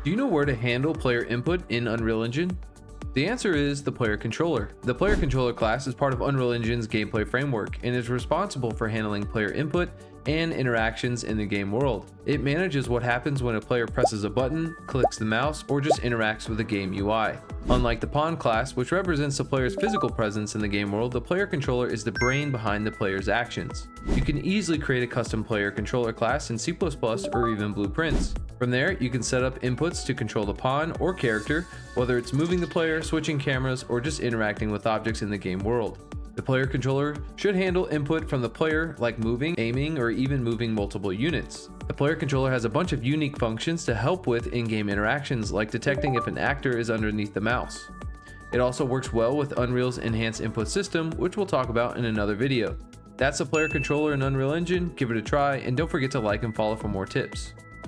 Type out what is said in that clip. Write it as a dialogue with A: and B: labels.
A: Do you know where to handle player input in Unreal Engine? The answer is the Player Controller. The Player Controller class is part of Unreal Engine's gameplay framework and is responsible for handling player input and interactions in the game world. It manages what happens when a player presses a button, clicks the mouse, or just interacts with the game UI. Unlike the Pawn class, which represents the player's physical presence in the game world, the Player Controller is the brain behind the player's actions. You can easily create a custom Player Controller class in C++ or even Blueprints. From there, you can set up inputs to control the pawn or character, whether it's moving the player, switching cameras, or just interacting with objects in the game world. The Player Controller should handle input from the player like moving, aiming, or even moving multiple units. The Player Controller has a bunch of unique functions to help with in-game interactions, like detecting if an actor is underneath the mouse. It also works well with Unreal's enhanced input system, which we'll talk about in another video. That's the Player Controller in Unreal Engine. Give it a try, and don't forget to like and follow for more tips.